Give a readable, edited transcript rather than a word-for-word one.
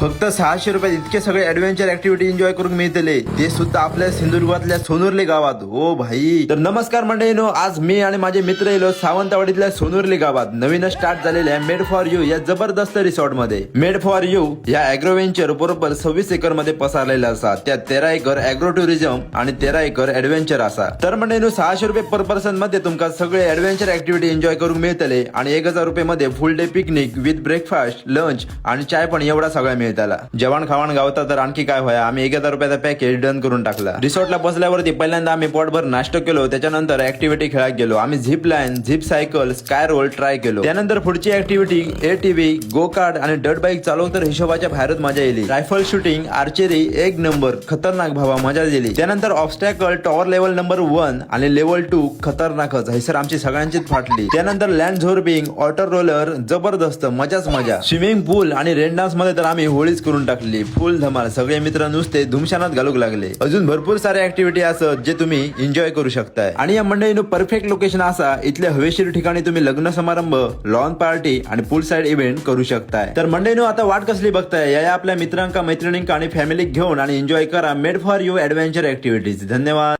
फक्त 600 रुपयात इतके सगळे ऍडव्हेंचर ऍक्टिव्हिटी एन्जॉय करून मिळतले, ते सुद्धा आपल्या सिंधुदुर्गातल्या सोनुर्ली गावात. ओ भाई, तर नमस्कार मंडळीनो, आज मी आणि माझे मित्र येलो सावंतवाडीतल्या सोनुर्ली गावात नवीन स्टार्ट झालेल्या मेड फॉर यू या जबरदस्त रिसॉर्ट मध्ये. मेड फॉर यू या अॅग्रोव्हेंचर बरोबर 26 एकर मध्ये पसरलेला असा. त्यात 13 एकर अॅग्रो टुरिझम आणि 13 एकर ऍडव्हेंचर असा. तर मंडळीनो, 600 रुपये पर पर्सन मध्ये तुमका सगळे ऍडव्हेंचर ऍक्टिव्हिटी एन्जॉय करून मिळतले आणि 1000 रुपये मध्ये फुल day picnic with breakfast, lunch आणि चाय पण एवढा सगळा मिळताला. जेवण खावण गावता तर आणखी काय व्हाया, आम्ही 1000 रुपयाचा पॅकेज डन करून टाकला. रिसॉर्टला बसल्यावरती पहिल्यांदा आम्ही पोटभर नाश्ता केलो, त्याच्यानंतर ऍक्टिव्हिटी खेळायला गेलो. आम्ही zip line, zip cycle, sky roll try केलो. त्यानंतर पुढची ऍक्टिव्हिटी एटीव्ही, गो कार्ड आणि डर्ट बाईक चालवून तर हिशोबाच्या बाहेरच मजा येईल. रायफल शूटिंग, आर्चरी एक नंबर खतरनाक भावा, मजा दिली. त्यानंतर ऑब्स्टॅकल टॉवर लेवल नंबर 1 आणि लेवल 2 खतरनाकच, ही सर आमची सगळ्यांचीच फाटली. त्यानंतर लँड झोर्बिंग, वॉटर रोलर जबरदस्त, मजाच मजा. स्विमिंग पूल आणि रेन डान्स मध्ये तर आम्ही होळीच करून टाकली. फुल धमाल, सगळे मित्र नुसते धुमशानात घालूक लागले. अजून भरपूर सारे ऍक्टिव्हिटी असत जे तुम्ही एन्जॉय करू शकताय. आणि या मंडळीनं परफेक्ट लोकेशन असा, इथल्या हवेशीर ठिकाणी तुम्ही लग्न समारंभ, लॉन पार्टी आणि पूल साइड इव्हेंट करू शकताय. तर मंडळीनं आता वाट कसली बघताय, या आपल्या मित्रांका, मैत्रिणींका आणि फॅमिली घेऊन आणि एन्जॉय करा made for you adventure activities. धन्यवाद.